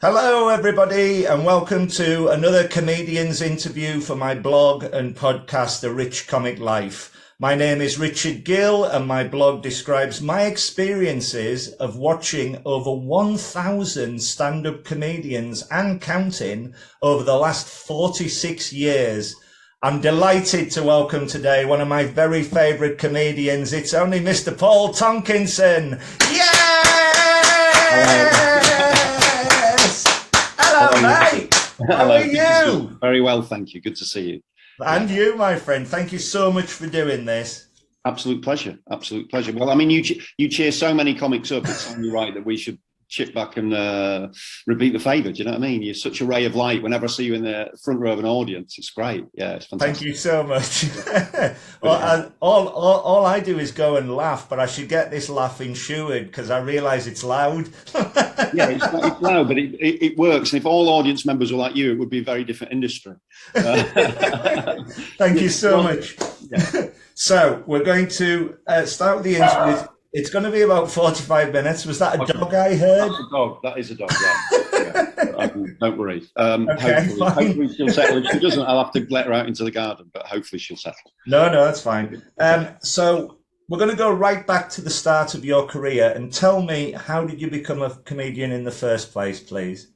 Hello, everybody, and welcome to another comedian's interview for my blog and podcast, A Rich Comic Life. My name is Richard Gill, and my blog describes my experiences of watching over 1,000 stand-up comedians and counting over the last 46 years. I'm delighted to welcome today one of my very favourite comedians. It's only Mr. Paul Tonkinson. Hello, mate. How are you? Very well, thank you. Good to see you. And you, my friend. Thank you so much for doing this. Absolute pleasure. Absolute pleasure. Well, I mean, you cheer so many comics up. It's only right that we should chip back and repeat the favour. Do you know what I mean? You're such a ray of light. Whenever I see you in the front row of an audience, it's great. Yeah, it's fantastic. Thank you so much. Well, all I do is go and laugh, but I should get this laugh insured because I realise it's loud. Yeah, it's loud, but it works. And if all audience members were like you, it would be a very different industry. Thank you so much. Yeah. So we're going to start with the interview. It's going to be about 45 minutes. Was that a dog I heard? That's a dog. That is a dog, yeah. Don't worry. Okay, hopefully she'll settle. If she doesn't, I'll have to let her out into the garden, but hopefully she'll settle. No, that's fine. So we're going to go right back to the start of your career and tell me, how did you become a comedian in the first place, please?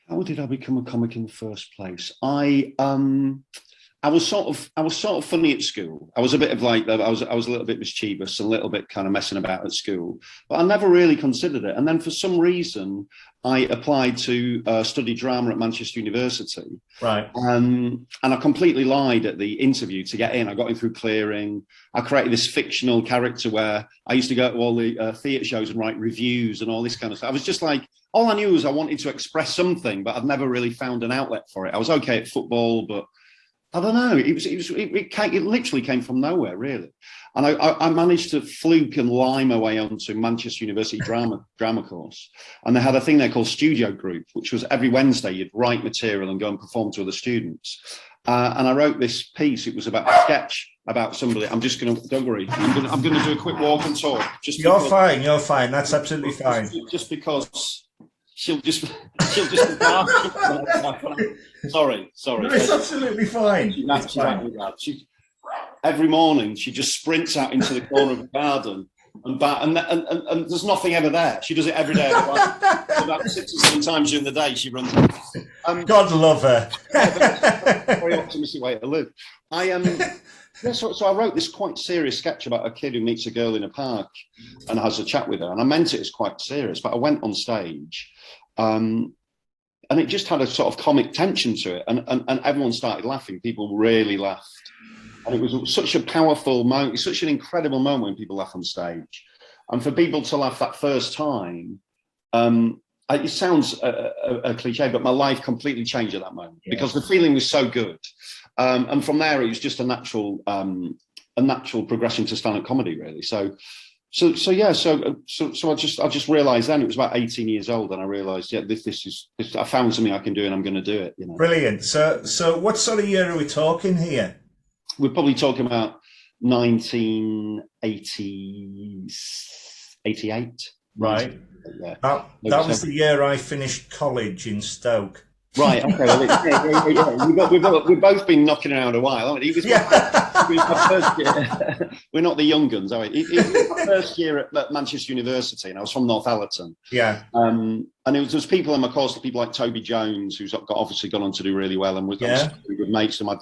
How did I become a comic in the first place? I was sort of funny at school. I was a bit of like, I was a little bit mischievous, a little bit kind of messing about at school, but I never really considered it. And then for some reason, I applied to study drama at Manchester University. Right. And I completely lied at the interview to get in. I got in through clearing. I created this fictional character where I used to go to all the theatre shows and write reviews and all this kind of stuff. I was just like, all I knew was I wanted to express something, but I'd never really found an outlet for it. I was okay at football, but I don't know. It literally came from nowhere, really. And I managed to fluke and lie my way onto Manchester University drama course. And they had a thing there called Studio Group, which was every Wednesday you'd write material and go and perform to other students. And I wrote this piece. It was about a sketch about somebody. Don't worry. I'm gonna do a quick walk and talk. You're fine. That's absolutely fine. Just because. She'll just sorry. No, it's absolutely fine. Every morning she just sprints out into the corner of the garden and there's nothing ever there. She does it every day. About 6 or 7 times during the day she runs. God love her. Very optimistic way to live. So I wrote this quite serious sketch about a kid who meets a girl in a park and has a chat with her. And I meant it as quite serious, but I went on stage and it just had a sort of comic tension to it. And everyone started laughing. People really laughed. And it was such a powerful moment. It's such an incredible moment when people laugh on stage. And for people to laugh that first time, it sounds a cliche, but my life completely changed at that moment because the feeling was so good. And from there, it was just a natural progression to stand-up comedy, really. So I just realised then it was about 18 years old, and I realised, this I found something I can do, and I'm going to do it. You know. Brilliant. So what sort of year are we talking here? We're probably talking about 1988. Right. Yeah. That was the year I finished college in Stoke. Right. Okay. Well, we've both been knocking around a while, haven't we? It was my first year. We're not the young guns, are we? It was my first year at Manchester University, and I was from Northallerton. Yeah. And there was people in my course, people like Toby Jones, who's obviously gone on to do really well, and was good mates. And I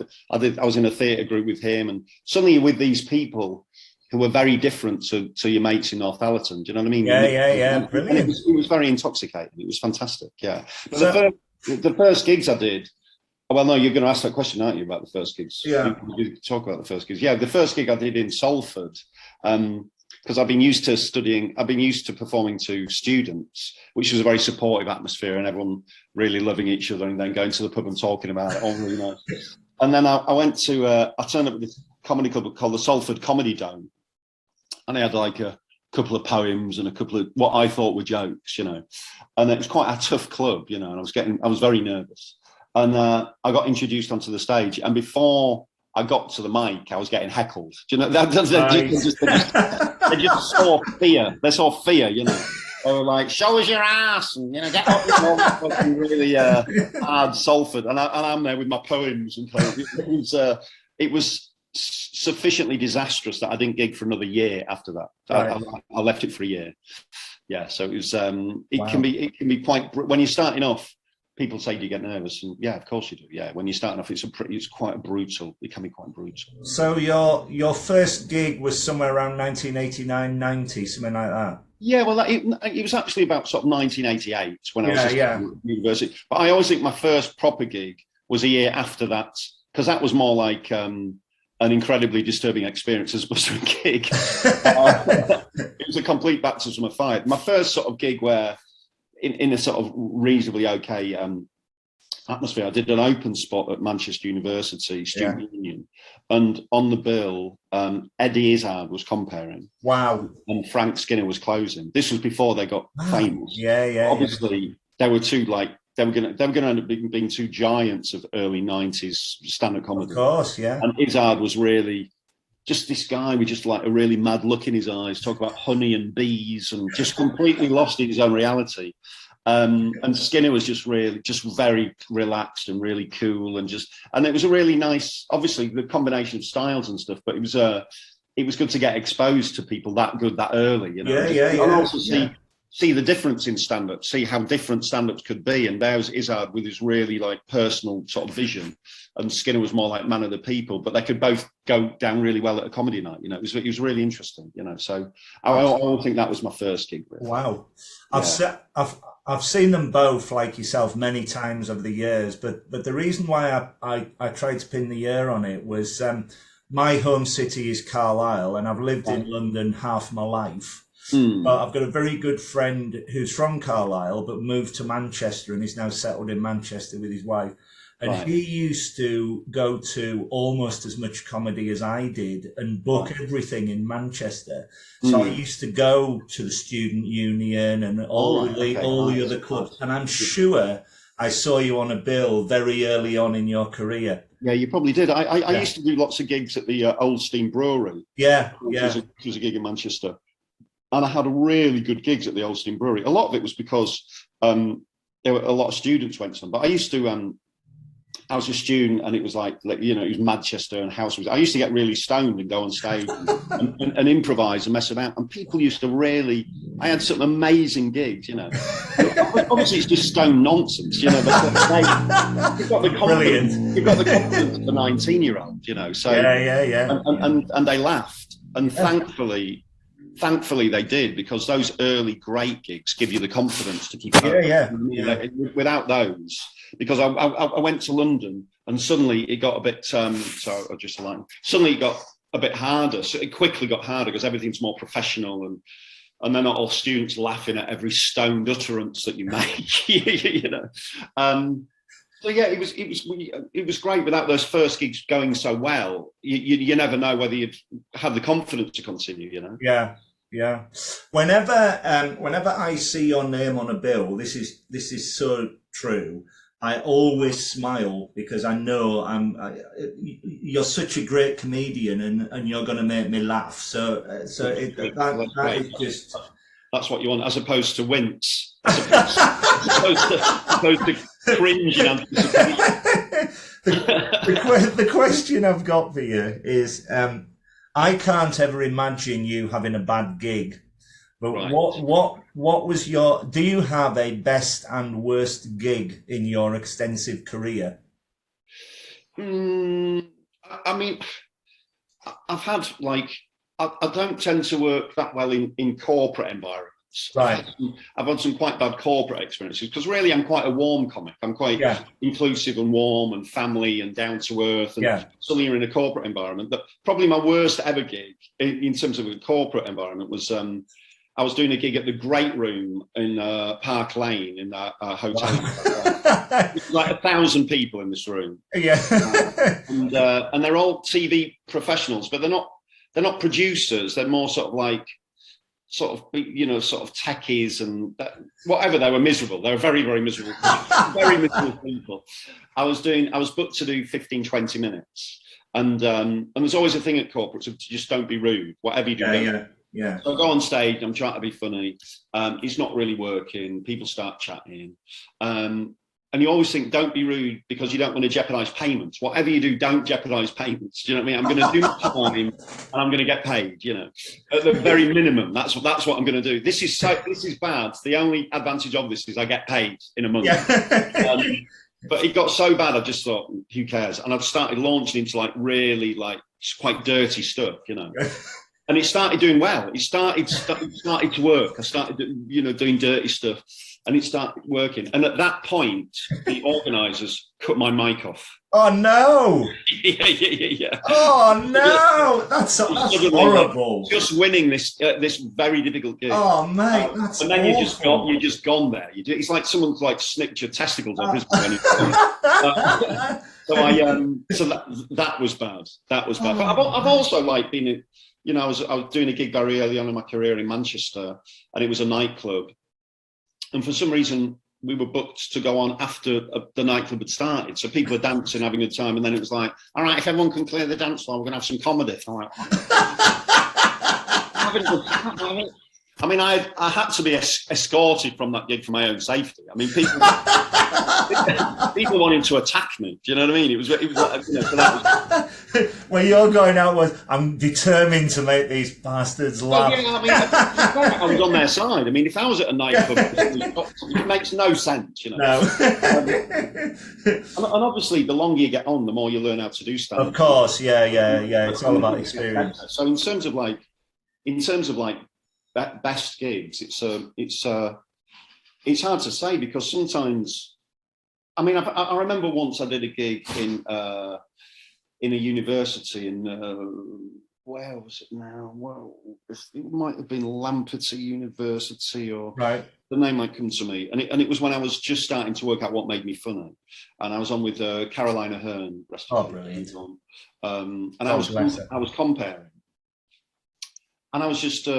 was in a theatre group with him, and suddenly with these people who were very different to your mates in Northallerton. Do you know what I mean? Yeah. Brilliant. It was very intoxicating. It was fantastic. Yeah. But the first gigs I did, well, no, you're going to ask that question, aren't you, about the first gigs? Yeah. You talk about the first gigs. Yeah, the first gig I did in Salford, because I've been used to performing to students, which was a very supportive atmosphere and everyone really loving each other and then going to the pub and talking about it, all really nice. And then I turned up with this comedy club called the Salford Comedy Dome, and they had like a couple of poems and a couple of what I thought were jokes, you know, and it was quite a tough club, you know, and I was very nervous, and I got introduced onto the stage, and before I got to the mic, I was getting heckled. Do you know, they just saw fear. They saw fear, you know. They were like, "Show us your ass," and get up fucking really hard Salford, and I'm there with my poems and it was sufficiently disastrous that I didn't gig for another year after that. Right. I left it for a year. Yeah, so it was. It can be quite when you're starting off. People say, "Do you get nervous?" And yeah, of course you do. Yeah, when you're starting off, it's quite brutal. It can be quite brutal. So your first gig was somewhere around 1989, 90, something like that. Yeah, well, it was actually about sort of 1988 when I was at university. But I always think my first proper gig was a year after that, because that was more like an incredibly disturbing experience as opposed to a gig. It was a complete baptism of fire. My first sort of gig where, in a sort of reasonably okay atmosphere, I did an open spot at Manchester University Student Union, and on the bill, Eddie Izzard was comparing. Wow. And Frank Skinner was closing. This was before they got famous. Yeah. Obviously, they were two they were going to end up being two giants of early 90s stand-up comedy. Of course, yeah. And Izzard was really just this guy with just like a really mad look in his eyes, talk about honey and bees, and just completely lost in his own reality. And Skinner was just very relaxed and really cool, and it was a really nice, obviously the combination of styles and stuff, but it was good to get exposed to people that good that early, And also see the difference in stand-up, see how different stand-ups could be. And there was Izzard with his really like personal sort of vision, and Skinner was more like man of the people, but they could both go down really well at a comedy night. It was really interesting. So I think that was my first gig. Really. Wow, I've seen them both, like yourself, many times over the years. But the reason why I tried to pin the year on it was my home city is Carlisle, and I've lived in London half my life. But I've got a very good friend who's from Carlisle, but moved to Manchester and is now settled in Manchester with his wife. And he used to go to almost as much comedy as I did and book everything in Manchester. So I used to go to the Student Union and all the other clubs. And I'm sure I saw you on a bill very early on in your career. Yeah, you probably did. I used to do lots of gigs at the Old Steam Brewery. Which was a gig in Manchester. And I had really good gigs at the Old Steam Brewery. A lot of it was because there were a lot of students went to them. But I used to, I was a student, and it was like it was Manchester and house music. I used to get really stoned and go on stage and improvise and mess about. And people used to I had some amazing gigs, Obviously, it's just stone nonsense, But you've got the confidence. You've got the confidence of a 19-year-old, So and they laughed, and thankfully they did, because those early great gigs give you the confidence to keep going. Without those, because I went to London and suddenly it got a bit suddenly it got a bit harder. So it quickly got harder because everything's more professional, and they're not all students laughing at every stoned utterance that you make. So yeah, it was great. Without those first gigs going so well, you never know whether you'd have the confidence to continue. Yeah. Whenever I see your name on a bill, this is so true. I always smile because I know you're such a great comedian, and you're going to make me laugh. So that is just. That's what you want, as opposed to wince, as opposed to cringe in anticipation. The question I've got for you is, I can't ever imagine you having a bad gig, but what was do you have a best and worst gig in your extensive career? I mean, I've had I don't tend to work that well in corporate environments. Right. I've had some quite bad corporate experiences because really I'm quite a warm comic. I'm quite inclusive and warm and family and down to earth. And suddenly you're in a corporate environment. But probably my worst ever gig in terms of a corporate environment was I was doing a gig at the Great Room in Park Lane in a hotel. Like 1,000 people in this room. Yeah. And they're all TV professionals, but they're not producers. They're more sort of techies and whatever. They were miserable. They were very, very miserable. Very miserable people. I was booked to do 15, 20 minutes. And there's always a thing at corporates of just don't be rude. Whatever you do, Yeah. So I go on stage, I'm trying to be funny. It's not really working. People start chatting. And you always think, don't be rude because you don't want to jeopardize payments. Whatever you do, don't jeopardize payments. Do you know what I mean? I'm going to do my time and I'm going to get paid, you know, at the very minimum. That's what I'm going to do. This is bad. The only advantage of this is I get paid in a month. Yeah. But it got so bad, I just thought, who cares? And I've started launching into like really like quite dirty stuff, you know. And it started doing well. It started to work. I started, you know, doing dirty stuff, and it started working. And at that point, the organisers cut my mic off. Oh no! Yeah. Oh no! That's horrible. Just winning this very difficult gig. Oh mate, that's and then awful. you're just gone there. It's like someone's like snipped your testicles off. So that was bad. That was bad. But I've also like been. You know, I was doing a gig very early on in my career in Manchester, and it was a nightclub. And for some reason, we were booked to go on after the nightclub had started. So people were dancing, having a good time. And then it was like, all right, if everyone can clear the dance floor, we're going to have some comedy. I'm like, I mean, I had to be escorted from that gig for my own safety. I mean, people wanted to attack me. Do you know what I mean? It was like, you know, so that was... Well, you're going out with, I'm determined to make these bastards laugh. Well, yeah, I mean, I was on their side. I mean, if I was at a nightclub, it makes no sense, you know. No. And obviously, the longer you get on, the more you learn how to do stand-up. Of course, yeah. It's all about experience. So in terms of like best gigs, it's hard to say because sometimes, I mean, I remember once I did a gig in a university in where was it now? Well, it might have been Lampeter University, or right. The name might come to me, and it was when I was just starting to work out what made me funny, and I was on with Carolina Hearn. Brilliant. And I was comparing, and I was just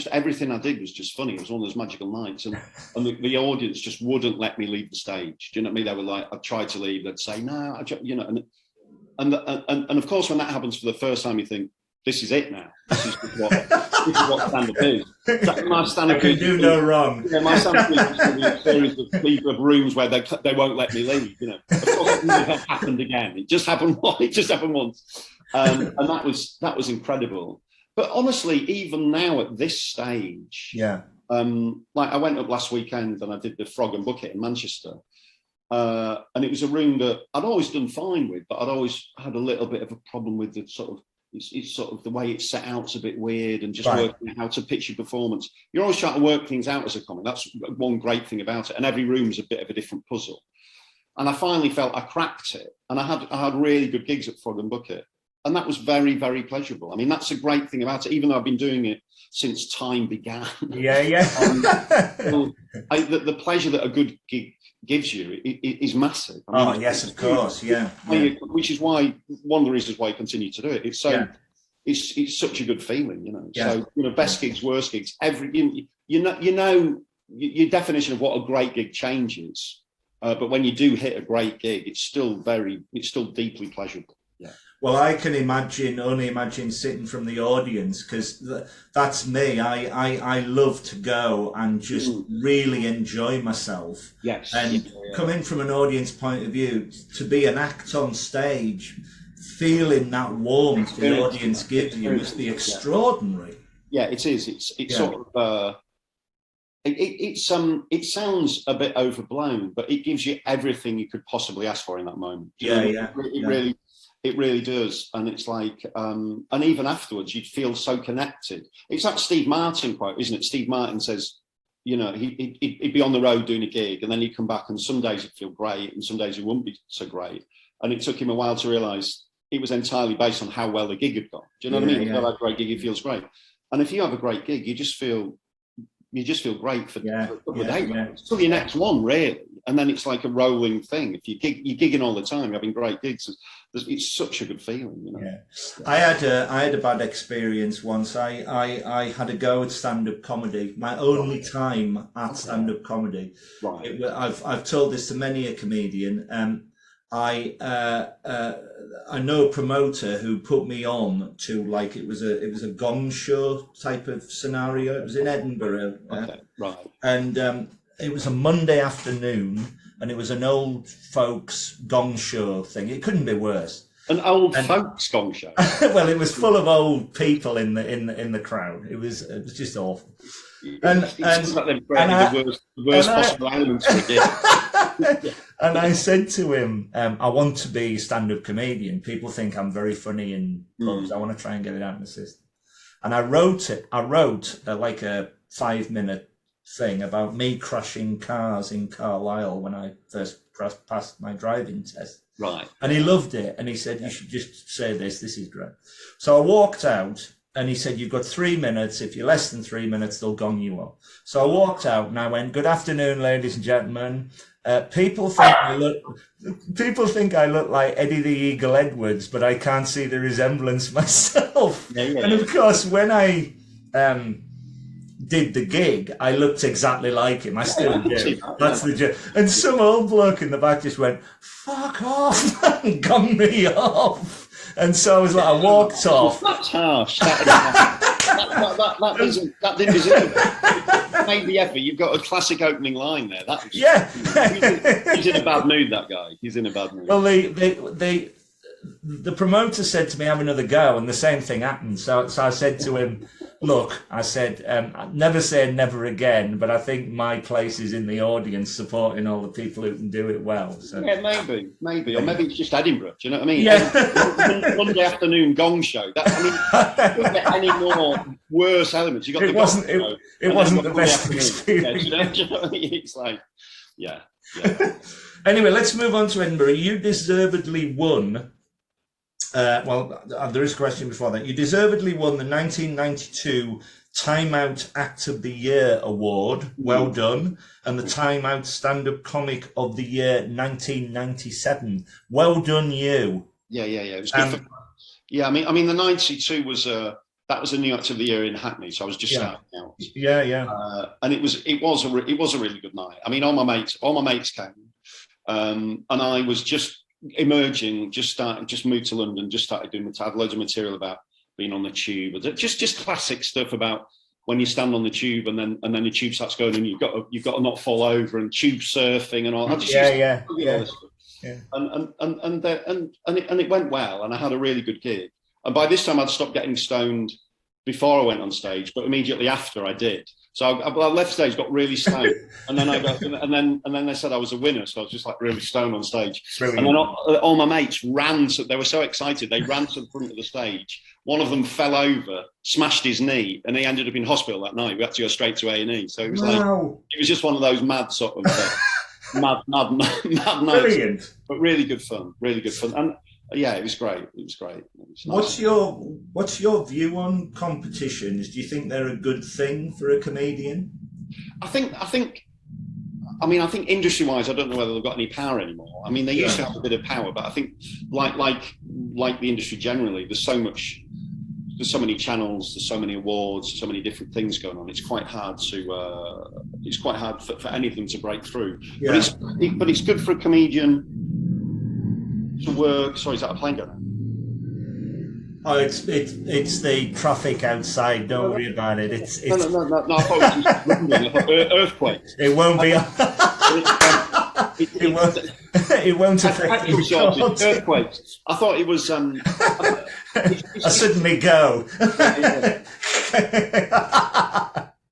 everything I did was just funny. It was one of those magical nights, and the audience just wouldn't let me leave the stage. Do you know what I mean? They were like, I'd try to leave, they'd say no, you know, and of course when that happens for the first time, you think, this is it now. This is what stand-up is. My stand-up can do no wrong. Yeah, my stand-up is a series of people of rooms where they won't let me leave. You know, of course, it never happened again. It just happened once, and that was incredible. But honestly, even now at this stage, yeah. Like I went up last weekend and I did the Frog and Bucket in Manchester. And it was a room that I'd always done fine with, but I'd always had a little bit of a problem with the sort of, it's sort of the way it's set out's a bit weird, and just working out how to pitch your performance. You're always trying to work things out as a comic. That's one great thing about it. And every room's a bit of a different puzzle. And I finally felt I cracked it. And I had really good gigs at Frog and Bucket. And that was very, very pleasurable. I mean, that's a great thing about it, even though I've been doing it since time began. Yeah. The pleasure that a good gig gives you is massive. I mean, yes, of course, yeah. Which is why, one of the reasons why I continue to do it. It's so, it's such a good feeling, you know. Yeah. So, you know, best gigs, worst gigs, you know, your definition of what a great gig changes. But when you do hit a great gig, it's still deeply pleasurable. Yeah. Well, I can only imagine sitting from the audience, because that's me. I love to go and just really enjoy myself. Yes. And coming from an audience point of view, to be an act on stage, feeling that warmth the audience gives you must be extraordinary. Yeah, it is. It's sort of. It sounds a bit overblown, but it gives you everything you could possibly ask for in that moment. It really does. And it's like, and even afterwards, you'd feel so connected. It's that Steve Martin quote, isn't it? Steve Martin says, you know, he'd be on the road doing a gig, and then he'd come back, and some days it'd feel great, and some days it wouldn't be so great. And it took him a while to realise it was entirely based on how well the gig had gone. Do you know what I mean? If you have a great gig, it feels great. And if you have a great gig, you just feel great for a couple of days. Till your next one, really. And then it's like a rolling thing. If you're gigging all the time, you're having great gigs, it's such a good feeling, you know. Yeah. I had a bad experience once. I had a go at stand-up comedy. My only time at stand-up comedy. Right. I've told this to many a comedian. I know a promoter who put me on to, like, it was a gong show type of scenario. It was in Edinburgh, Okay, right. and it was a Monday afternoon, and it was an old folks gong show thing. It couldn't be worse. An old folks gong show. Well, it was full of old people in the crowd. It was just awful. And the worst possible elements for a gig. And I said to him, I want to be a stand-up comedian. People think I'm very funny in pubs. I want to try and get it out in the system. And I wrote like a 5-minute thing about me crashing cars in Carlisle when I first passed my driving test. Right. And he loved it. And he said, you should just say this. This is great. So I walked out. And he said, you've got 3 minutes. If you're less than 3 minutes, they'll gong you up. So I walked out and I went, good afternoon, ladies and gentlemen. People think I look like Eddie the Eagle Edwards, but I can't see the resemblance myself. Yeah. And of course, when I did the gig, I looked exactly like him. I still do. That's the joke. And some old bloke in the back just went, fuck off, man, gong me off. And so I was like, I walked off. That's harsh. That didn't deserve it. Made the effort. You've got a classic opening line there. He's in a bad mood, that guy. He's in a bad mood. Well, the promoter said to me, have another go, and the same thing happened. So I said to him, look, I said, never say never again, but I think my place is in the audience supporting all the people who can do it well. So. Yeah, maybe. Or maybe it's just Edinburgh, do you know what I mean? Yeah. Monday afternoon gong show. Couldn't get any more worse elements. It wasn't the best experience. Yeah, do you know what I mean? It's like, yeah. Anyway, let's move on to Edinburgh. You deservedly won. There is a question before that. You deservedly won the 1992 Time Out Act of the Year award. Well done. And the Time Out Stand-Up Comic of the Year 1997. Well done, you. Yeah. It was good I mean, the 92 was that was a New Act of the Year in Hackney, so I was just starting out. Yeah. And it was a really good night. I mean, all my mates came, and I was just emerging, just moved to London, just started doing had loads of material about being on the tube, just classic stuff about when you stand on the tube and then the tube starts going and you've got to not fall over, and tube surfing and all. Yeah. And it went well, and I had a really good gig. And by this time I'd stopped getting stoned before I went on stage, but immediately after I did. So I left stage, got really stoned, and then they said I was a winner. So I was just like really stoned on stage. Brilliant. And then all my mates ran. So they were so excited, they ran to the front of the stage. One of them fell over, smashed his knee, and he ended up in hospital that night. We had to go straight to A&E. So it was it was just one of those mad sort of mad nights. Brilliant, but really good fun. And yeah, it was great. It was nice. What's your view on competitions? Do you think they're a good thing for a comedian? I think industry-wise, I don't know whether they've got any power anymore. I mean, they used to have a bit of power, but I think like the industry generally, there's so many channels, there's so many awards, so many different things going on. It's quite hard for any of them to break through. Yeah. But it's good for a comedian to work. Sorry, is that a plane going on? Oh, it's the traffic outside. Don't worry about it. No. I thought it was just rumbling. I thought earthquakes. It won't be. It won't affect you. Earthquakes. I thought it was. I suddenly go.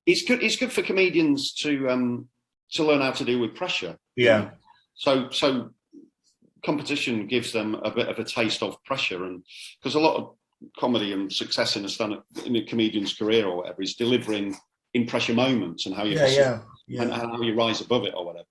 It's good for comedians to learn how to deal with pressure. Yeah. So competition gives them a bit of a taste of pressure, and because a lot of comedy and success in a comedian's career or whatever is delivering in pressure moments and how you and how you rise above it or whatever.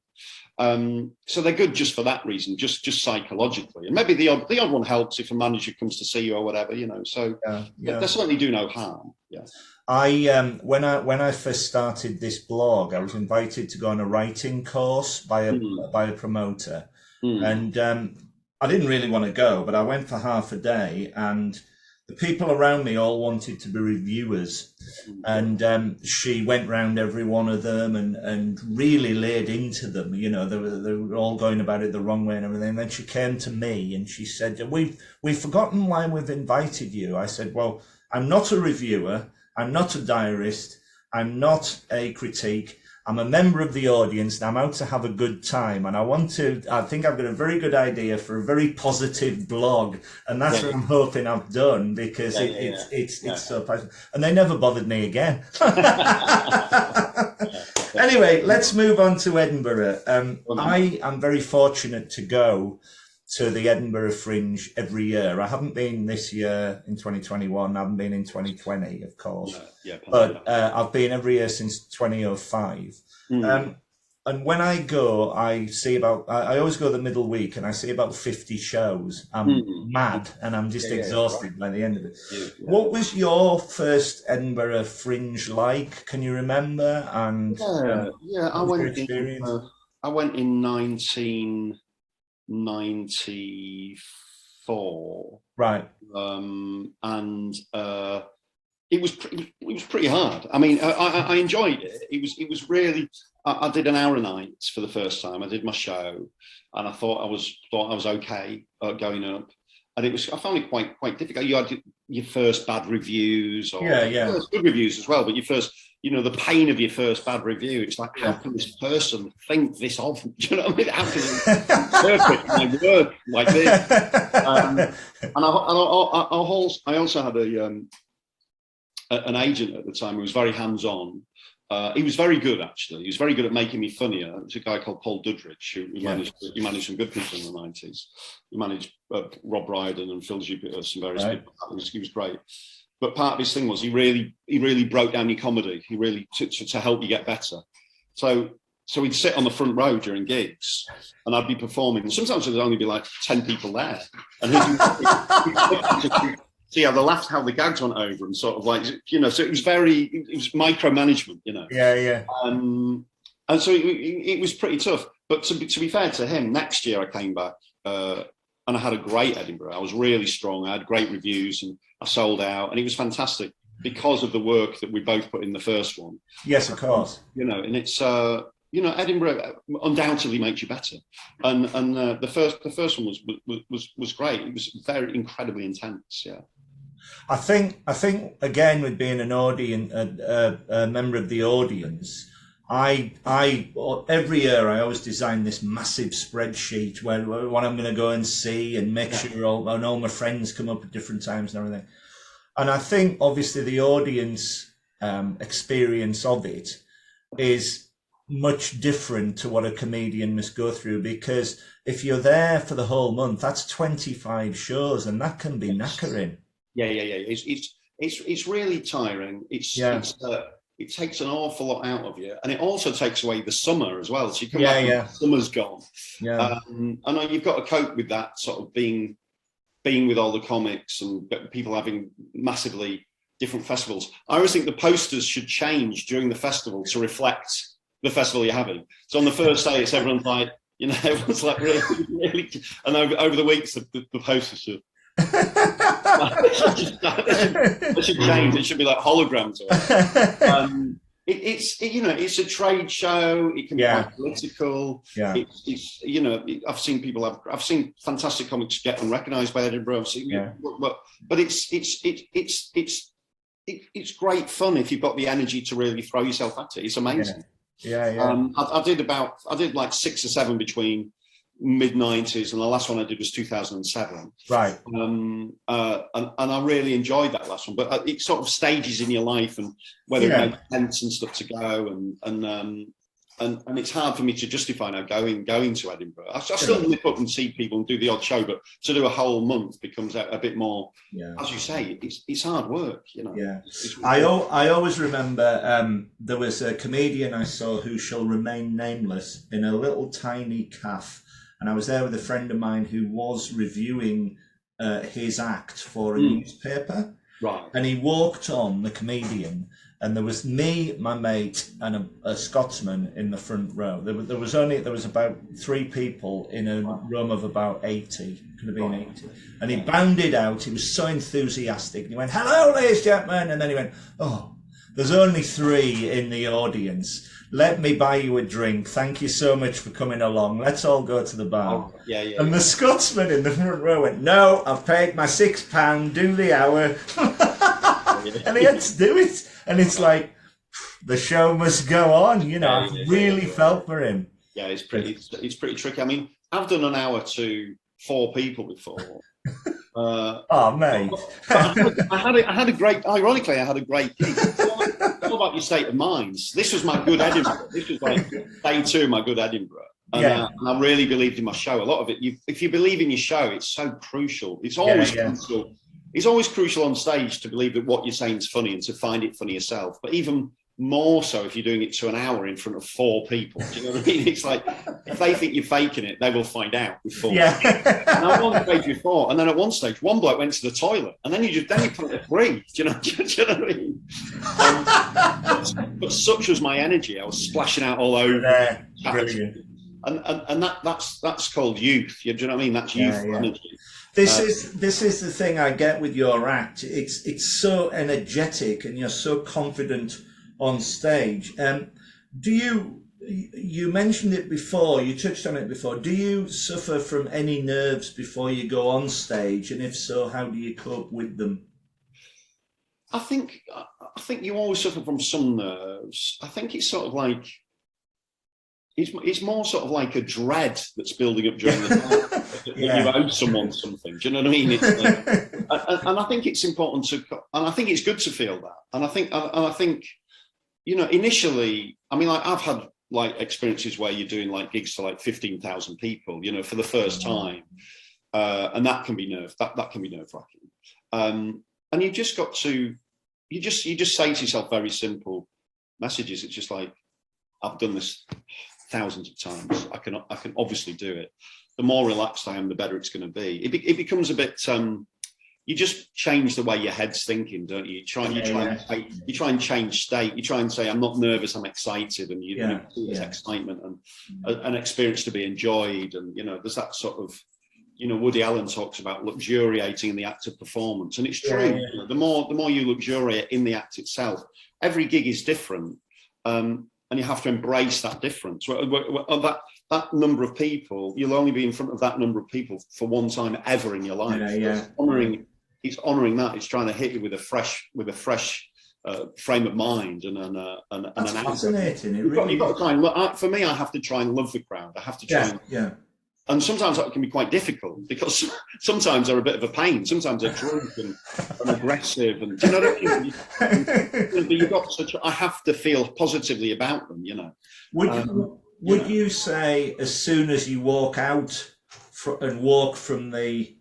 So they're good just for that reason, just psychologically, and maybe the odd one helps if a manager comes to see you or whatever, So they certainly do no harm. Yeah. I when I first started this blog, I was invited to go on a writing course by a promoter. And I didn't really want to go, but I went for half a day, and the people around me all wanted to be reviewers, and she went round every one of them and really laid into them. You know, they were all going about it the wrong way and everything. And then she came to me and she said, "We've forgotten why we've invited you." I said, "Well, I'm not a reviewer. I'm not a diarist. I'm not a critique. I'm a member of the audience and I'm out to have a good time. And I think I've got a very good idea for a very positive blog." And that's what I'm hoping I've done, because it's so passionate. And they never bothered me again. Anyway, let's move on to Edinburgh. I am very fortunate to go to the Edinburgh Fringe every year. I haven't been this year in 2021. I haven't been in 2020, of course. But I've been every year since 2005. And when I go, I always go the middle week and I see about 50 shows. I'm mad and I'm just exhausted by the end of it. What was your first Edinburgh Fringe like? Can you remember? And I went in 1994, right? And it was pretty hard. I mean, I enjoyed it. It was really. I did an hour a night for the first time. I did my show, and I thought I was okay going up. And I found it quite difficult. You had your first bad reviews, or good reviews as well. But your first, the pain of your first bad review. It's like, how can this person think this of? Do you know what I mean? How can they interpret my work like this? And I also had an agent at the time who was very hands-on. He was very good, actually. He was very good at making me funnier. It's a guy called Paul Dudridge, who managed some good people in the 90s. He managed Rob Brydon and Phil Jupiter, some various people. He was great. But part of his thing was he really broke down your comedy. He really to help you get better. So he'd sit on the front row during gigs, and I'd be performing. Sometimes there'd only be like 10 people there, and he'd see how the gags went over, and sort of like, so it was micromanagement, and so it was pretty tough. But to be fair to him, next year I came back and I had a great Edinburgh. I was really strong. I had great reviews and I sold out, and it was fantastic because of the work that we both put in the first one. Yes, of course. And it's Edinburgh undoubtedly makes you better, and the first one was great. It was very incredibly intense. Yeah. I think again, with being an audience, a member of the audience, I every year I always design this massive spreadsheet where what I'm going to go and see and make sure all my friends come up at different times and everything. And I think obviously the audience experience of it is much different to what a comedian must go through, because if you're there for the whole month, that's 25 shows, and that can be knackering. Yeah. It's really tiring. It takes an awful lot out of you, and it also takes away the summer as well. So you come back and the summer's gone. Yeah. And you've got to cope with that sort of being with all the comics and people having massively different festivals. I always think the posters should change during the festival to reflect the festival you're having. So on the first day, it's everyone's like, everyone's like really, really, and over the weeks, the posters should. It should change. It should be like holograms. It's a trade show. It can be quite political. Yeah. I've seen fantastic comics get unrecognised by Edinburgh. But it's great fun if you've got the energy to really throw yourself at it. It's amazing. Yeah. I did like 6 or 7 between mid-90s, and the last one I did was 2007. Right. And I really enjoyed that last one, but it sort of stages in your life and whether it makes sense and stuff to go, and it's hard for me to justify now going to Edinburgh. I still nip up and see people and do the odd show, but to do a whole month becomes a bit more, as you say, it's hard work, Yeah. I always remember there was a comedian I saw who shall remain nameless in a little tiny cafe. And I was there with a friend of mine who was reviewing his act for a newspaper. Right. And he walked on, the comedian, and there was me, my mate, and a Scotsman in the front row. There was about 3 people in a room of about 80. Could have been 80. And he bounded out. He was so enthusiastic. And he went, "Hello, ladies and gentlemen." And then he went, "Oh, there's only 3 in the audience. Let me buy you a drink. Thank you so much for coming along. Let's all go to the bar." Oh, yeah. And the Scotsman in the front row went, "No, I've paid my £6. Do the hour." And he had to do it. And it's like, the show must go on. You know, I really felt for him. Yeah, it's pretty tricky. I mean, I've done an hour to 4 people before. Oh, mate. I had a great, ironically, I had a great gig. It's all about your state of mind. This was my good Edinburgh. This was like day 2 of my good Edinburgh. And, and I really believed in my show. A lot of it, if you believe in your show, it's so crucial. It's always crucial. It's always crucial on stage to believe that what you're saying is funny and to find it funny yourself. But even more so if you're doing it to an hour in front of 4 people. Do you know what I mean? It's like, if they think you're faking it, they will find out before. Yeah. And I won stage before, and then at one stage, one bloke went to the toilet, and then you put it free. Do you know what I mean? But such was my energy. I was splashing out all over. Brilliant. And that's called youth. Do you know what I mean? That's youth energy. This is the thing I get with your act. It's so energetic, and you're so confident on stage. You mentioned it before, you touched on it before. Do you suffer from any nerves before you go on stage? And if so, how do you cope with them? I think you always suffer from some nerves. I think it's sort of like, it's more sort of like a dread that's building up during the night. You owe someone something. Do you know what I mean? It's like, and I think it's important and I think it's good to feel that. And I think, you know, initially, I mean, like, I've had like experiences where you're doing like gigs for like 15,000 people, you know, for the first time, and that can be that can be nerve-wracking. And you just got to, you just say to yourself very simple messages. It's just like, I've done this thousands of times. I can obviously do it. The more relaxed I am, the better it's going to be. It becomes a bit. You just change the way your head's thinking, don't you? You try and change state. You try and say, I'm not nervous, I'm excited, and you know, there's excitement and an experience to be enjoyed. And you know, there's that sort of, you know, Woody Allen talks about luxuriating in the act of performance, and it's true. You know, the more you luxuriate in the act itself, every gig is different. And you have to embrace that difference. That number of people, you'll only be in front of that number of people for one time ever in your life. It's honouring that. It's trying to hit you with a fresh frame of mind and That's fascinating. You've got to try and look. For me, I have to try and love the crowd. I have to try. And sometimes that can be quite difficult because sometimes they're a bit of a pain. Sometimes they're drunk and aggressive, and do you know what I mean? You've got I have to feel positively about them, you know. Would you say as soon as you walk out and walk from the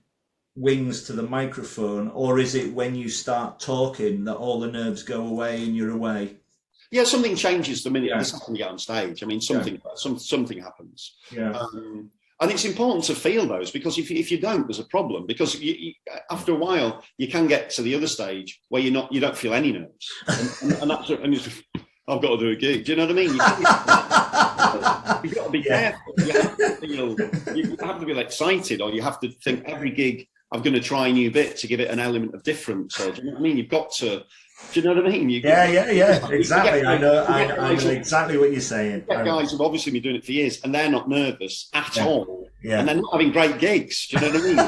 wings to the microphone, or is it when you start talking that all the nerves go away and you're away? Yeah, something changes the minute you get on stage. I mean, something happens. And it's important to feel those, because if you don't, there's a problem. Because after a while, you can get to the other stage where you don't feel any nerves, and it's, I've got to do a gig. Do you know what I mean? You've got to be careful. You have to feel excited, or you have to think every gig I'm going to try a new bit to give it an element of difference. So, do you know what I mean? You've got to. Do you know what I mean? Exactly. I know exactly what you're saying. You get guys who've obviously been doing it for years, and they're not nervous at all, and they're not having great gigs. Do you know what I mean?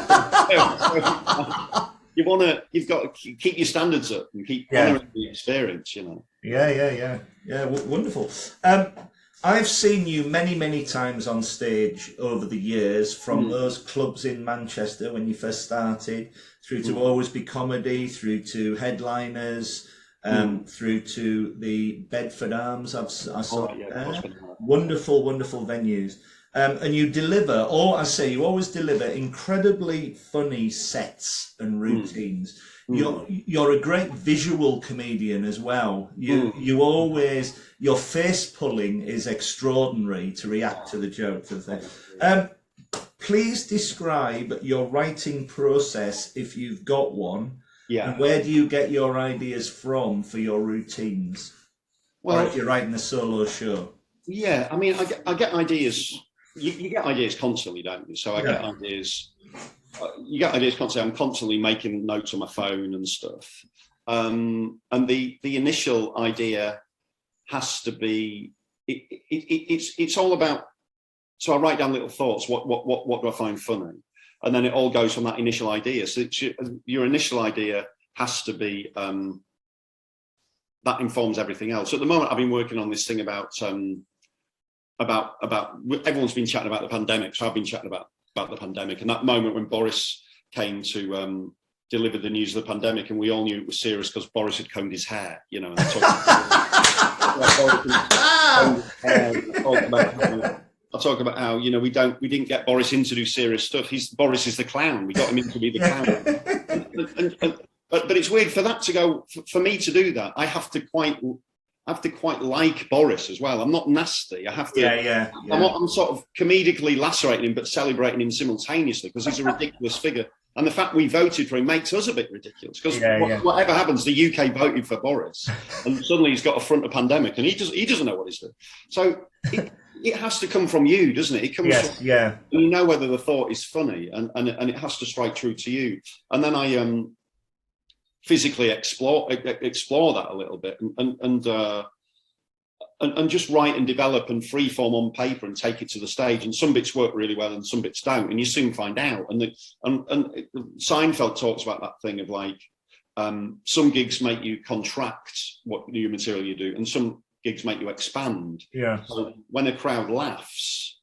You've got to keep your standards up and keep honouring the experience. You know. Yeah. Wonderful. I've seen you many times on stage over the years, from those clubs in Manchester when you first started, through to Always Be Comedy, through to Headliners, through to the Bedford Arms. I saw wonderful venues. And you deliver, you always deliver incredibly funny sets and routines. You're a great visual comedian as well. You always, your face pulling is extraordinary to react to the jokes of things. Please describe your writing process, if you've got one, Yeah. And where do you get your ideas from for your routines? Or Well, if you're writing a solo show? yeah. I mean, I get ideas. You get ideas constantly, don't you? So I get ideas. You get ideas constantly. I'm constantly making notes on my phone and stuff. And the initial idea has to be. It's all about. So I write down little thoughts. What do I find funny? And then it all goes from that initial idea. So your initial idea has to be that informs everything else. So at the moment, I've been working on this thing about everyone's been chatting about the pandemic. So I've been chatting about the pandemic, and that moment when Boris came to deliver the news of the pandemic, and we all knew it was serious because Boris had combed his hair, you know. And I talk about how, you know, we didn't get Boris in to do serious stuff. Boris is the clown. We got him in to be the clown. But it's weird for that to go, for me to do that. I have to quite like Boris as well. I'm not nasty. I have to. I'm sort of comedically lacerating him, but celebrating him simultaneously because he's a ridiculous figure. And the fact we voted for him makes us a bit ridiculous because whatever happens, the UK voted for Boris, and suddenly he's got to front a pandemic, and he doesn't know what he's doing. So it has to come from you, doesn't it? It comes from, and you know whether the thought is funny, and it has to strike true to you. And then I physically explore that a little bit, and just write and develop and freeform on paper and take it to the stage. And some bits work really well and some bits don't, and you soon find out. And Seinfeld talks about that thing of like some gigs make you contract what new material you do, and some gigs make you expand. Yeah. So when a crowd laughs,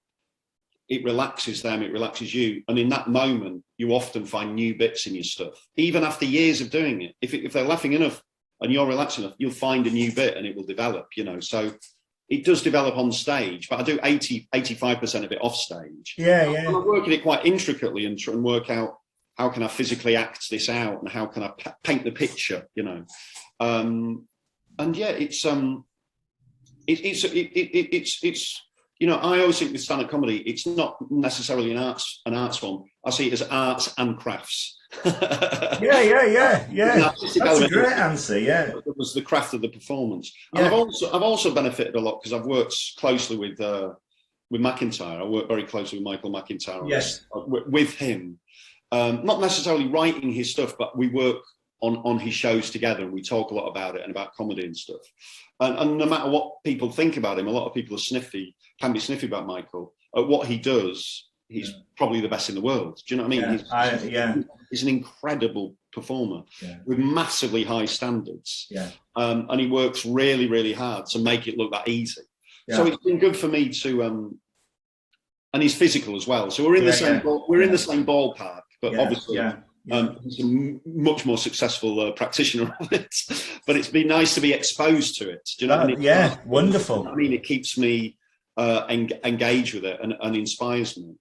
it relaxes them, it relaxes you, and in that moment, you often find new bits in your stuff, even after years of doing it. If they're laughing enough and you're relaxed enough, you'll find a new bit and it will develop, you know. So it does develop on stage, but I do 85% of it off stage. And I work at it quite intricately and try and work out how can I physically act this out and how can I paint the picture, you know. And yeah, it's you know, I always think with stand-up comedy, it's not necessarily an arts form. I see it as arts and crafts. Yeah. That's a great answer. Yeah, it was the craft of the performance. And I've also benefited a lot because I've worked closely with McIntyre. I work very closely with Michael McIntyre. Yes, with him, not necessarily writing his stuff, but we work on his shows together, and we talk a lot about it and about comedy and stuff. And no matter what people think about him, a lot of people can be sniffy about Michael. What he does, he's probably the best in the world. Do you know what I mean? He's an incredible performer with massively high standards. And he works really, really hard to make it look that easy. So it's been good for me to, and he's physical as well. So we're in the same we're in the same ballpark, but obviously. He's a much more successful practitioner of it, but it's been nice to be exposed to it. Do you know what I mean? Yeah, wonderful. I mean, it keeps me engaged with it and inspires me.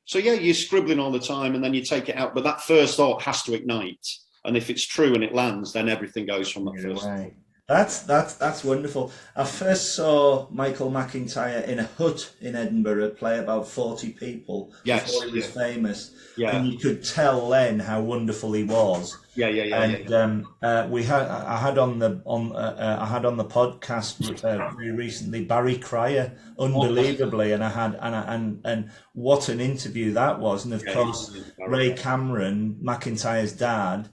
So yeah, you're scribbling all the time, and then you take it out, but that first thought has to ignite, and if it's true and it lands, then everything goes from that first thought. That's wonderful. I first saw Michael McIntyre in a hut in Edinburgh play about 40 people before he was famous. And you could tell then how wonderful he was. And I had on the podcast very recently Barry Cryer, unbelievably, and what an interview that was. And of course, Ray Cameron, McIntyre's dad,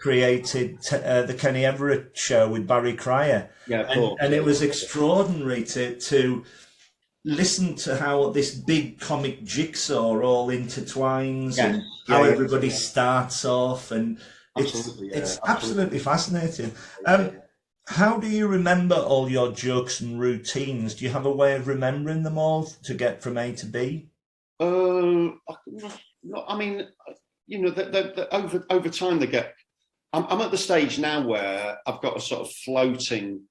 created the Kenny Everett show with Barry Cryer. And it was extraordinary to listen to how this big comic jigsaw all intertwines and how everybody starts off, and it's absolutely fascinating. How do you remember all your jokes and routines? Do you have a way of remembering them all to get from A to B? I mean, you know, over time they get. I'm at the stage now where I've got a sort of floating.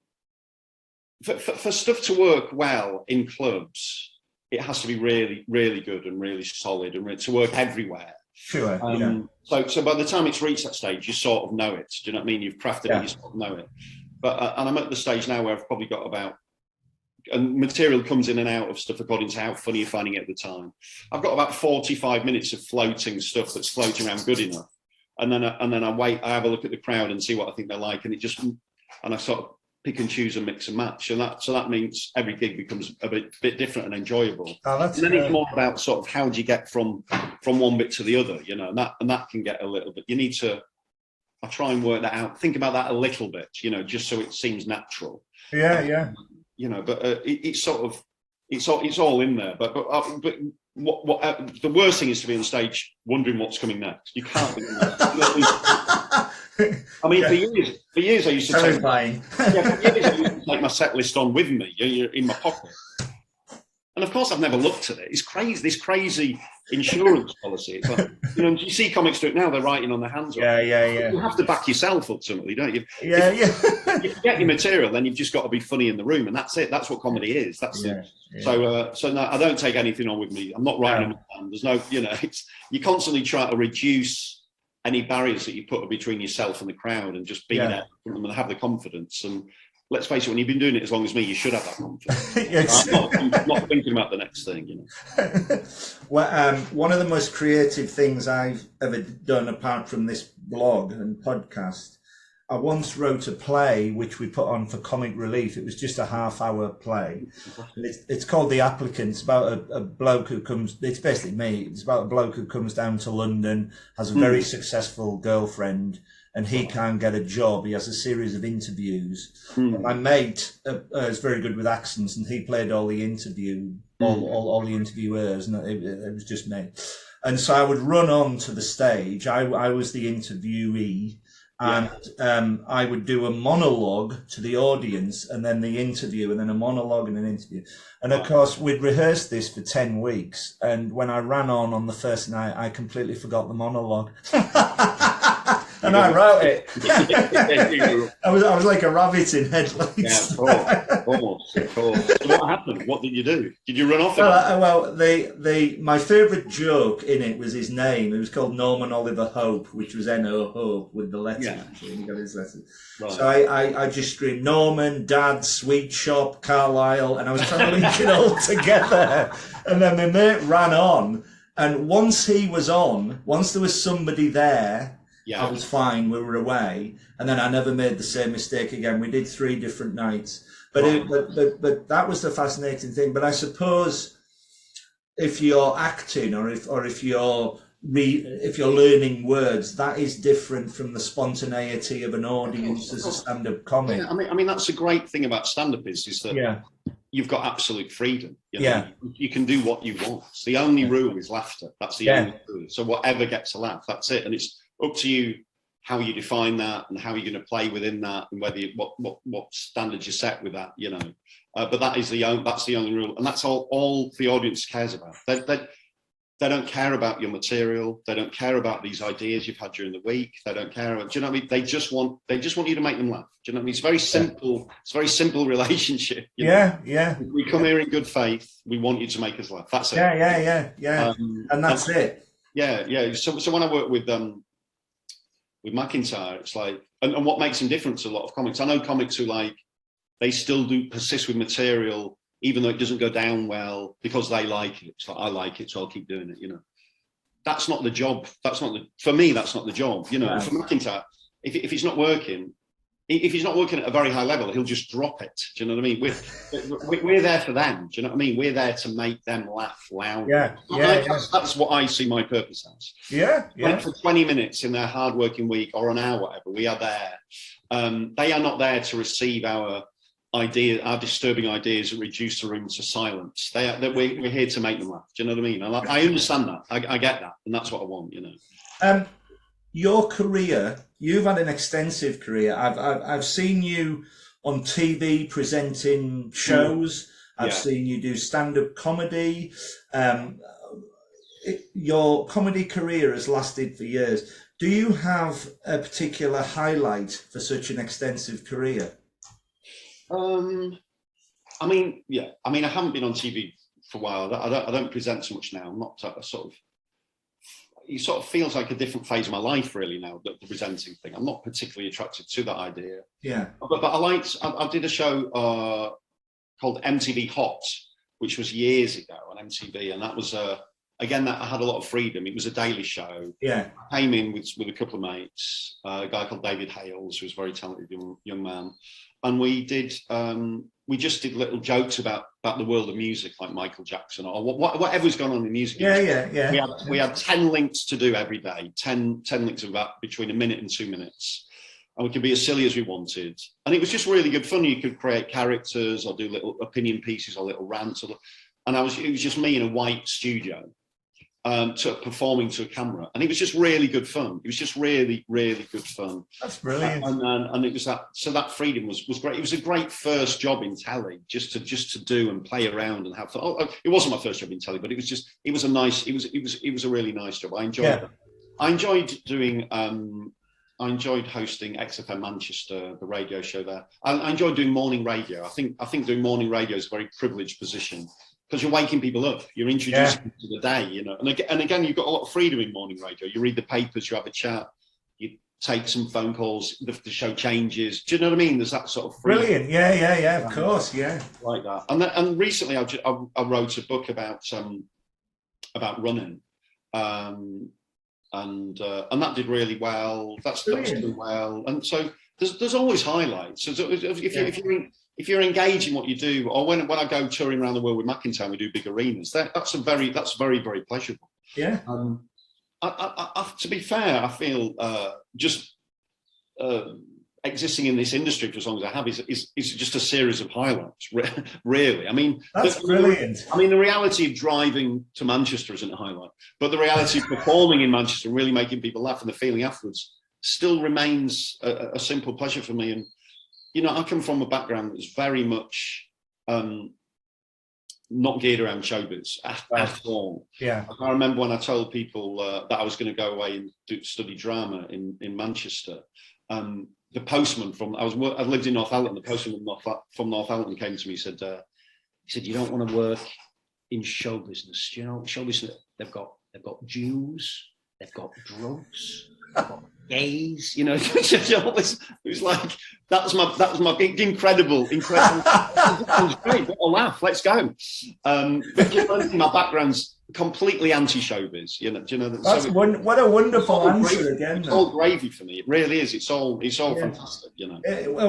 For stuff to work well in clubs, it has to be really, really good and really solid and to work everywhere. Sure. So by the time it's reached that stage, you sort of know it. Do you know what I mean? You've crafted it, you sort of know it. But and I'm at the stage now where I've probably got about, and material comes in and out of stuff according to how funny you're finding it at the time. I've got about 45 minutes of floating stuff that's floating around good enough. and then I wait. I have a look at the crowd and see what I think they're like, and I sort of pick and choose and mix and match, and that means every gig becomes a bit different and enjoyable. Oh, that's and then great. It's more about sort of how do you get from one bit to the other, and that can get a little bit. You need to. I try and work that out. Think about that a little bit, just so it seems natural. Yeah. But it's sort of it's all in there. But what the worst thing is to be on stage wondering what's coming next. You can't be. I mean, for years I used to take my set list on with me in my pocket. And of course, I've never looked at it. It's crazy, this crazy insurance policy. It's like, you see comics do it now, they're writing on their hands. Yeah. You have to back yourself ultimately, don't you? Yeah. If you get your material, then you've just got to be funny in the room, and that's it. That's what comedy is. So no, I don't take anything on with me. I'm not writing on my hand. There's no, you constantly try to reduce any barriers that you put between yourself and the crowd, and just be there and have the confidence. And let's face it, when you've been doing it as long as me, you should have that confidence. I'm not thinking about the next thing, Well, one of the most creative things I've ever done, apart from this blog and podcast, I once wrote a play which we put on for comic relief. It was just a half-hour play. It's called The Applicant. It's about a bloke who comes. It's basically me. It's about a bloke who comes down to London, has a very successful girlfriend, and he can't get a job. He has a series of interviews. My mate is very good with accents, and he played all the all the interviewers, and it was just me. And so I would run on to the stage. I was the interviewee, and I would do a monologue to the audience, and then the interview, and then a monologue and an interview. And of course, we'd rehearsed this for 10 weeks. And when I ran on the first night, I completely forgot the monologue. And I wrote it. I was like a rabbit in headlights. Yeah, of course. So what happened? What did you do? Did you run off? My favourite joke in it was his name. It was called Norman Oliver Hope, which was N-O Hope with the letter. Yeah. He got his letter. Right. So I just screamed Norman, Dad, Sweet Shop, Carlisle, and I was trying to link it all together. And then my mate ran on, and once there was somebody there. Yeah. I was fine. We were away, and then I never made the same mistake again. We did 3 different nights, but that was the fascinating thing. But I suppose if you're acting, or if you're learning words, that is different from the spontaneity of an audience as a stand-up comic. Yeah, I mean that's a great thing about stand-up is that you've got absolute freedom. You can do what you want. The only rule is laughter. That's the only rule. So whatever gets a laugh, that's it, and it's up to you how you define that and how you're going to play within that, and whether what standards you set with that, But that's the only rule, and that's all the audience cares about. They don't care about your material. They don't care about these ideas you've had during the week. They don't care about. Do you know what I mean? They just want you to make them laugh. Do you know what I mean? It's very simple. It's a very simple relationship. Yeah. We come here in good faith. We want you to make us laugh. That's it. Yeah. And that's it. Yeah. So when I work with McIntyre, it's like, and what makes him different to a lot of comics. I know comics who they still do persist with material, even though it doesn't go down well, because they like it. It's like, I like it, so I'll keep doing it, That's not the job. For me, that's not the job, For McIntyre, if he's not working, at a very high level, he'll just drop it. Do you know what I mean? We're there for them. Do you know what I mean? We're there to make them laugh loud. That's what I see my purpose as. Yeah. Like for 20 minutes in their hard-working week or an hour, whatever, we are there. They are not there to receive our disturbing ideas and reduce the room to silence. We're here to make them laugh. Do you know what I mean? I understand that. I get that, and that's what I want. Your career, you've had an extensive career. I've seen you on TV presenting shows. I've seen you do stand-up comedy. Your comedy career has lasted for years. Do you have a particular highlight for such an extensive career? I mean, I haven't been on TV for a while. I don't present so much now. I'm not it sort of feels like a different phase of my life really now, the presenting thing. I'm not particularly attracted to that idea. Yeah. But I did a show called MTV Hot, which was years ago on MTV, and that was again, that I had a lot of freedom. It was a daily show. Yeah. I came in with a couple of mates, a guy called David Hales, who was a very talented young man, and we just did little jokes about the world of music, like Michael Jackson or whatever's gone on in music. Yeah. We had 10 links to do every day, 10 links of about between a minute and 2 minutes. And we could be as silly as we wanted. And it was just really good fun. You could create characters or do little opinion pieces or little rants. And it was just me in a white studio performing to a camera. And it was just really good fun. It was just really, really good fun. That's brilliant. And it was that freedom was great. It was a great first job in telly, just to do and play around and have fun. It wasn't my first job in telly, but it was a really nice job. I enjoyed it. I enjoyed hosting XFM Manchester, the radio show there. I enjoyed doing morning radio. I think doing morning radio is a very privileged position because you're waking people up. You're introducing them to the day, you know. And again, you've got a lot of freedom in morning radio. You read the papers, you have a chat, you take some phone calls. The show changes. Do you know what I mean? There's that sort of freedom. Brilliant. Yeah. Of course. Yeah. Like that. And recently, I wrote a book about running. And that did really well. That's doing well. And so there's always highlights. So if you're engaged in what you do, or when I go touring around the world with McIntyre, we do big arenas. That's very, very pleasurable. Yeah. To be fair, I feel existing in this industry for as long as I have is just a series of highlights. Really, I mean, that's brilliant. I mean, the reality of driving to Manchester isn't a highlight, but the reality of performing in Manchester and really making people laugh and the feeling afterwards still remains a simple pleasure for me. And you know, I come from a background that's very much not geared around showbiz at all. Yeah, I remember when I told people that I was going to go away and study drama in Manchester. The postman I lived in Northallerton. The postman from Northallerton came to me. He said, "You don't want to work in show business. You know, show business. They've got Jews. They've got drugs. They've got gays. You know, it was like that was my incredible. That was great. What a laugh. Let's go. But my background's completely anti-showbiz, you know. Do you know that? That's what a wonderful answer again. It's all gravy for me. It really is. It's all fantastic, you know.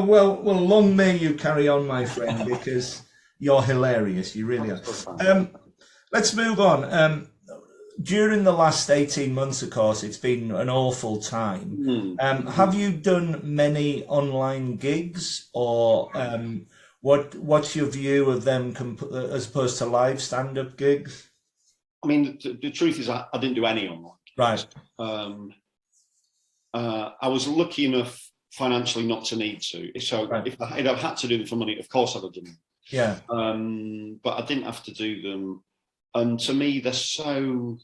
Well, long may you carry on, my friend, because you're hilarious. You really are. Let's move on. During the last 18 months, of course, it's been an awful time. Have you done many online gigs, or what's your view of them as opposed to live stand-up gigs? I mean, the truth is I didn't do any online. Right. I was lucky enough financially not to need to. So if I'd have had to do them for money, of course I'd have done them. Yeah. But I didn't have to do them. And to me, they're so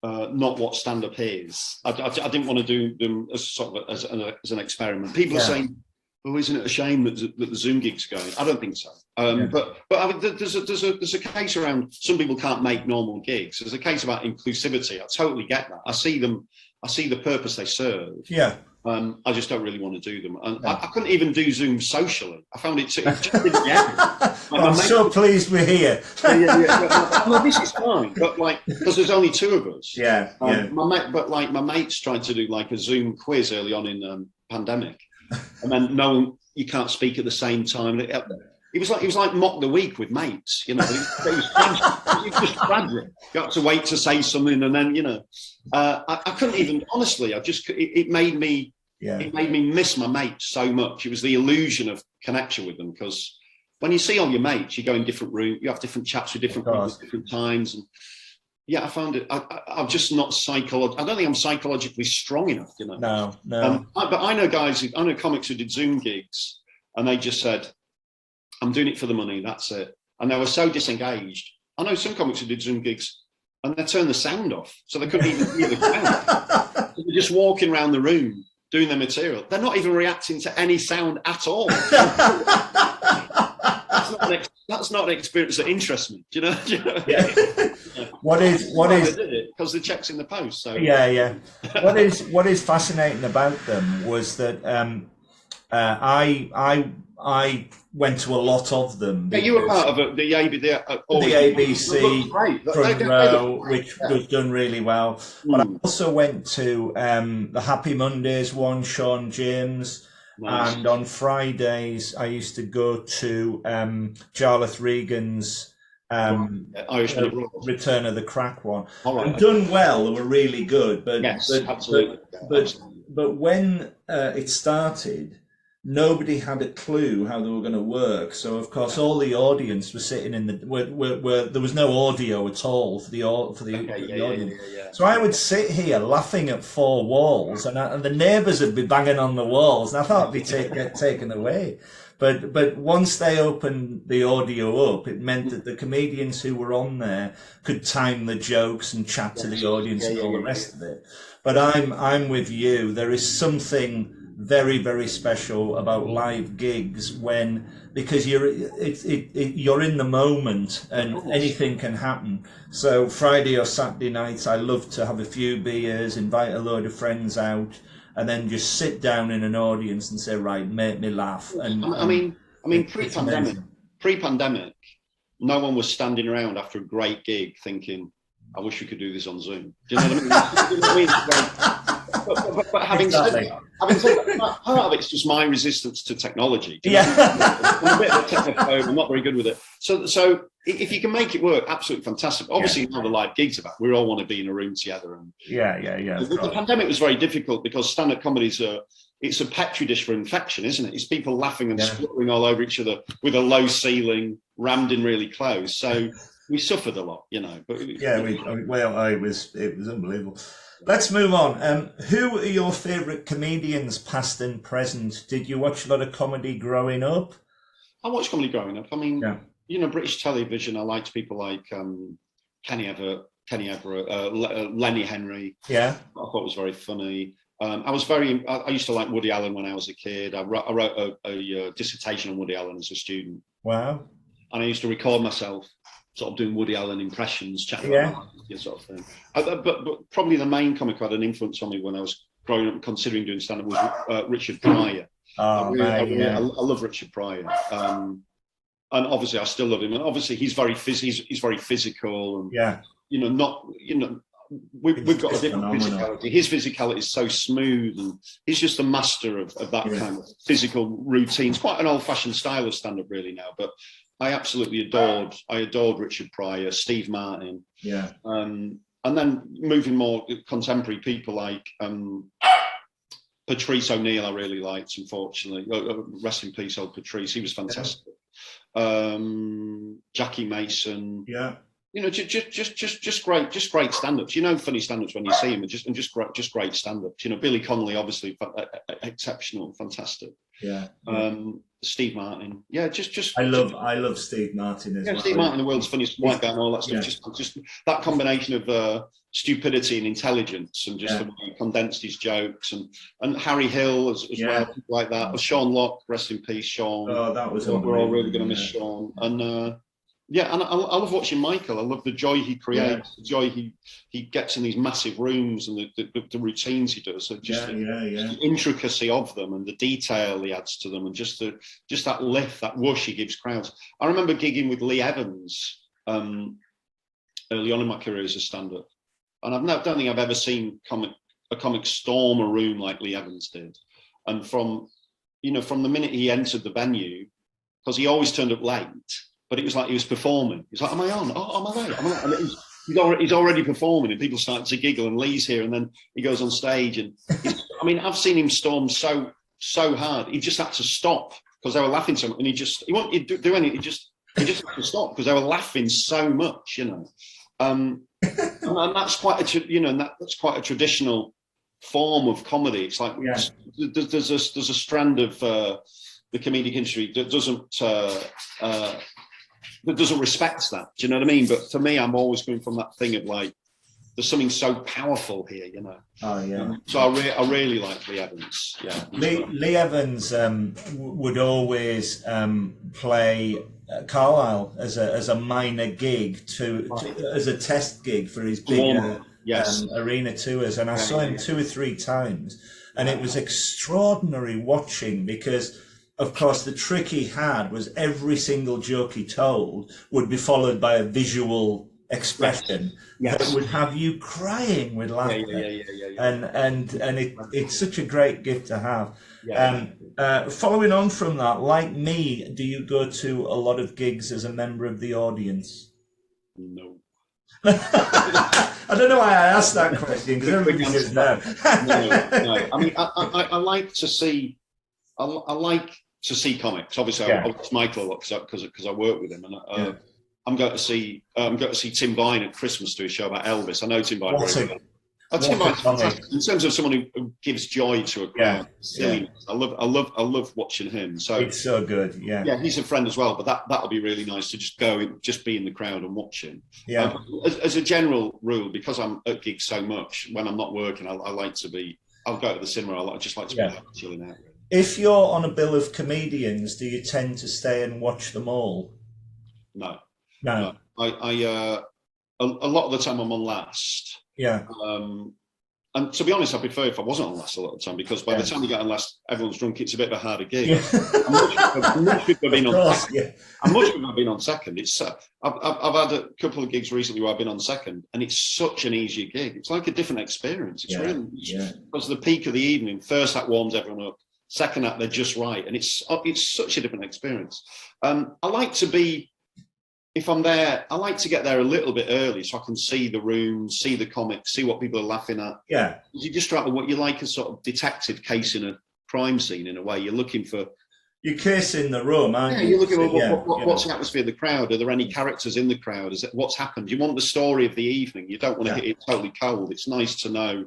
not what stand-up is. I didn't want to do them as sort of as an experiment. People are saying, "Oh, isn't it a shame that the Zoom gigs are going?" I don't think so. But I mean, there's a case around some people can't make normal gigs. There's a case about inclusivity. I totally get that. I see the purpose they serve. Yeah. I just don't really want to do them. And I couldn't even do Zoom socially. I found it just didn't get me. I'm so pleased we're here. Well, this is fine, but because there's only two of us. Yeah. My mates tried to do like a Zoom quiz early on in pandemic, and then you can't speak at the same time. It was like mock the week with mates, you know. It was just tragic. You got to wait to say something, and then I couldn't even. Honestly, it made me miss my mates so much. It was the illusion of connection with them, because when you see all your mates, you go in different rooms, you have different chats with different people at different times, and I found it. I'm just not I don't think I'm psychologically strong enough, you know. No. But I know comics who did Zoom gigs, and they just said, "I'm doing it for the money, that's it." And they were so disengaged. I know some comics who did Zoom gigs and they turned the sound off, so they couldn't even hear the crowd. They're just walking around the room doing their material. They're not even reacting to any sound at all. That's not an experience that interests me. Do you know? Yeah. What is because the check's in the post. So What is fascinating about them was that I went to a lot of them. Yeah, you were part of the ABC front row, which was done really well. But I also went to the Happy Mondays one, Sean James. Nice. And on Fridays, I used to go to Jarlath Regan's Return of the Crack one. Right. And done well, they were really good. But, yes, absolutely. But when it started, nobody had a clue how they were going to work. So, of course, all the audience was sitting in where there was no audio at all for the audience. Yeah. So I would sit here laughing at four walls, and the neighbours would be banging on the walls, and I thought it'd get taken away. But once they opened the audio up, it meant that the comedians who were on there could time the jokes and chat to the audience and all the rest of it. But I'm with you. There is something very, very special about live gigs because you're in the moment and anything can happen. So Friday or Saturday nights, I love to have a few beers, invite a load of friends out, and then just sit down in an audience and say, right, make me laugh. And I mean, pre-pandemic, no one was standing around after a great gig thinking, I wish we could do this on Zoom. Do you know what I mean? But having said that, part of it's just my resistance to technology. I'm a bit of a technophobe. I'm not very good with it. So if you can make it work, absolutely fantastic. Obviously, now the live gigs about, we all want to be in a room together. And the pandemic was very difficult because stand-up comedy it's a petri dish for infection, isn't it? It's people laughing and spluttering all over each other with a low ceiling, rammed in really close. So we suffered a lot, But it was unbelievable. Let's move on. Who are your favourite comedians, past and present? Did you watch a lot of comedy growing up? I watched comedy growing up. I mean, British television. I liked people like Kenny Everett, Lenny Henry. Yeah, I thought was very funny. I used to like Woody Allen when I was a kid. I wrote a dissertation on Woody Allen as a student. Wow. And I used to record myself sort of doing Woody Allen impressions, chatting about that sort of thing. But probably the main comic who had an influence on me when I was growing up and considering doing stand-up was Richard Pryor. I love Richard Pryor. And obviously I still love him. And obviously he's very physical and we've got a different physicality. His physicality is so smooth, and he's just a master of that kind of physical routines. Quite an old-fashioned style of stand-up really now, but I absolutely adored Richard Pryor, Steve Martin. Yeah. And then moving more contemporary people like Patrice O'Neill, I really liked, unfortunately. Rest in peace, old Patrice. He was fantastic. Jackie Mason. Yeah. Just great stand-ups. Funny stand-ups when you see them, and just great stand-ups. Billy Connolly, obviously, exceptional, fantastic. Yeah. Steve Martin. Yeah, I love Steve Martin as well. Steve Martin, the world's funniest white guy and all that stuff. Yeah. Just that combination of stupidity and intelligence, and just the way he condensed his jokes, and Harry Hill as well, people like that. Or Sean Locke, rest in peace, Sean. Oh, that was we're all really going to miss Sean. And and I love watching Michael. I love the joy he creates, the joy he gets in these massive rooms, and the routines he does. So the intricacy of them and the detail he adds to them, and just that lift, that whoosh he gives crowds. I remember gigging with Lee Evans early on in my career as a stand-up, and I don't think I've ever seen a comic storm a room like Lee Evans did. And from the minute he entered the venue, because he always turned up late. But it was like he was performing. He's like, am I on? Oh, am I late? And he's already performing, and people start to giggle, and Lee's here, and then he goes on stage. And I've seen him storm so hard. He just had to stop because they were laughing so much, and he won't do anything. He just had to stop because they were laughing so much, And that's quite that's quite a traditional form of comedy. It's like there's a strand of the comedic industry that doesn't respect that. Do you know what I mean? But for me, I'm always going from that thing of like, there's something so powerful here, Oh yeah. So I really like Lee Evans. Yeah. Lee Evans would always play Carlisle as a minor gig as a test gig for his big arena tours, and I saw him 2 or 3 times, and it was extraordinary watching because of course, the trick he had was every single joke he told would be followed by a visual expression that would have you crying with laughter. And it's such a great gift to have. Following on from that, like me, do you go to a lot of gigs as a member of the audience? No. I don't know why I asked that question, because everybody says no. No. I mean, I like to see. I like to see comics. Obviously, I watch Michael a lot because I work with him, and I'm going to see Tim Vine at Christmas to a show about Elvis. I know Tim Vine very well. Tim Vine's fantastic in terms of someone who gives joy to a crowd. I love watching him. So it's so good. Yeah, he's a friend as well. But that'll be really nice to just be in the crowd and watch him. Yeah. As a general rule, because I'm at gigs so much, when I'm not working, I like to be. I'll go to the cinema. I just like to be chilling out. If you're on a bill of comedians, do you tend to stay and watch them all? No. I a lot of the time I'm on last. Yeah. And to be honest, I prefer if I wasn't on last a lot of the time, because by the time you get on last, everyone's drunk. It's a bit of a harder gig. I'm much prefer being on second. I'm much prefer being on second. It's I've had a couple of gigs recently where I've been on second, and it's such an easier gig. It's like a different experience. It's really because the peak of the evening, first act warms everyone up, second act they're just right, and it's such a different experience. I like to be. If I'm there, I like to get there a little bit early so I can see the room, see the comics, see what people are laughing at. Yeah. You just try to what you like a sort of detective case in a crime scene in a way. You're looking for. You're casing the room, aren't you? You're looking at what's the atmosphere of the crowd. Are there any characters in the crowd? Is it what's happened? You want the story of the evening. You don't want to hit it totally cold. It's nice to know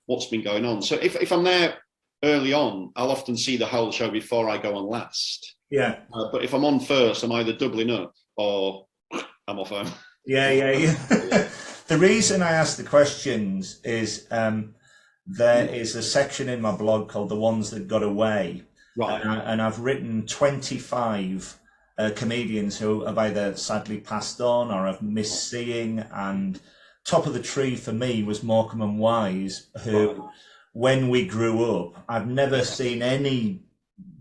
what's been going on. So if I'm there early on, I'll often see the whole show before I go on last. Yeah. But if I'm on first, I'm either doubling up or I'm off home. Yeah. The reason I ask the questions is there is a section in my blog called The Ones That Got Away. Right. And I've written 25 comedians who have either sadly passed on or have missed seeing. And top of the tree for me was Morecambe and Wise, who, when we grew up, I've never seen any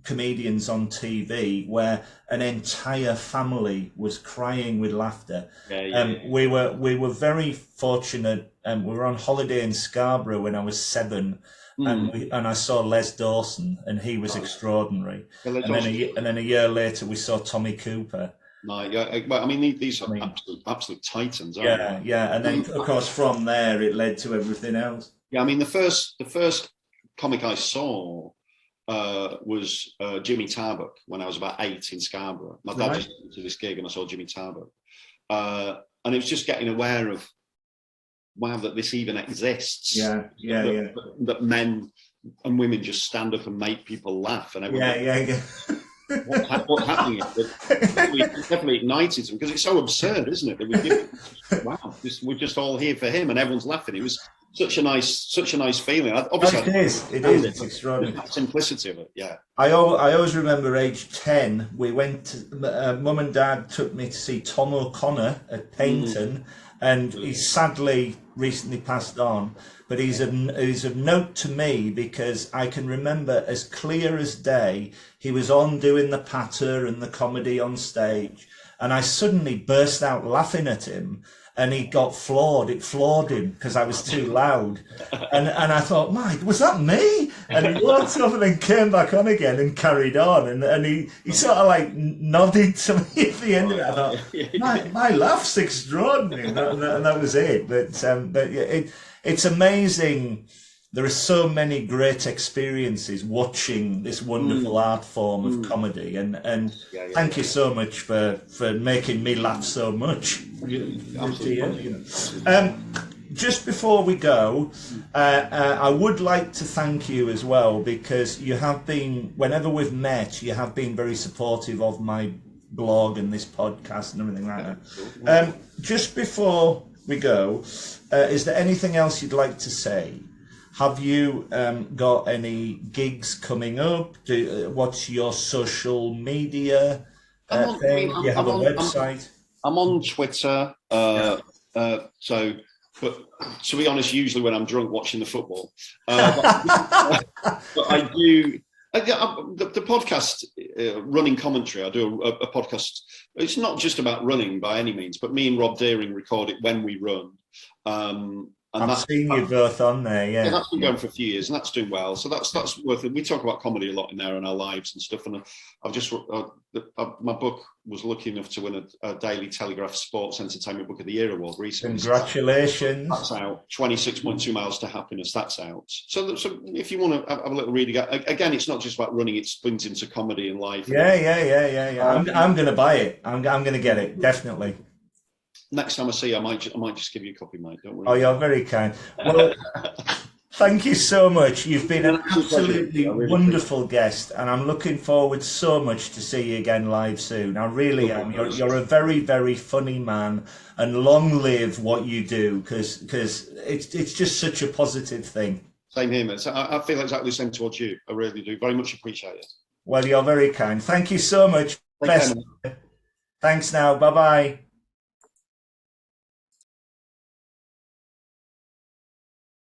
comedians on TV where an entire family was crying with laughter. We were very fortunate. We were on holiday in Scarborough when I was 7, and I saw Les Dawson, and he was extraordinary. And then a year later we saw Tommy Cooper. Well, I mean, these are absolute titans, aren't they? And then of course from there it led to everything else. Yeah, I mean, the first comic I saw was Jimmy Tarbuck when I was about 8 in Scarborough. My dad was to this gig and I saw Jimmy Tarbuck. And it was just getting aware of, wow, that this even exists. That men and women just stand up and make people laugh. And what's happening? It definitely ignited them, because it's so absurd, isn't it? That we're just all here for him and everyone's laughing. It was such a nice feeling. Obviously, it is. It's extraordinary. The simplicity of it. Yeah. I always remember age 10. We went. Mum and Dad took me to see Tom O'Connor at Paynton, and he sadly recently passed on. But he's of note to me because I can remember as clear as day. He was on doing the patter and the comedy on stage, and I suddenly burst out laughing at him. And he got floored. It floored him because I was too loud. And I thought, Mike, was that me? And he walked off and then came back on again and carried on. And he sort of like nodded to me at the end of it. I thought, my laugh's extraordinary. And that was it. But it's amazing. There are so many great experiences watching this wonderful art form of comedy, and thank you so much for making me laugh so much. Just before we go, I would like to thank you as well, because you have been, whenever we've met, you have been very supportive of my blog and this podcast and everything like that. Just before we go, is there anything else you'd like to say? Have you got any gigs coming up? What's your social media thing? Do you have a website? I'm on Twitter. But to be honest, usually when I'm drunk watching the football. But I do. The podcast, running commentary, I do a podcast. It's not just about running by any means, but me and Rob Deering record it when we run. And I've seen you both on there, yeah, that's been going for a few years, and that's doing well. So that's worth it. We talk about comedy a lot in there and our lives and stuff. And I've just my book was lucky enough to win a Daily Telegraph Sports Entertainment Book of the Year award recently. Congratulations! That's out. 26.2 Miles to Happiness. That's out. So if you want to have a little read again, it's not just about running; it spins into comedy and life. Yeah. I'm going to buy it. I'm going to get it, definitely. Next time I see you, I might just give you a copy, mate. Don't worry. Oh, you're very kind. Well, thank you so much. You've been an absolutely wonderful guest, and I'm looking forward so much to see you again live soon. I really am. You're a very, very funny man, and long live what you do, because it's just such a positive thing. Same here, mate. I feel exactly the same towards you. I really do. Very much appreciate it. Well, you're very kind. Thank you so much. Best. Thanks now. Bye-bye.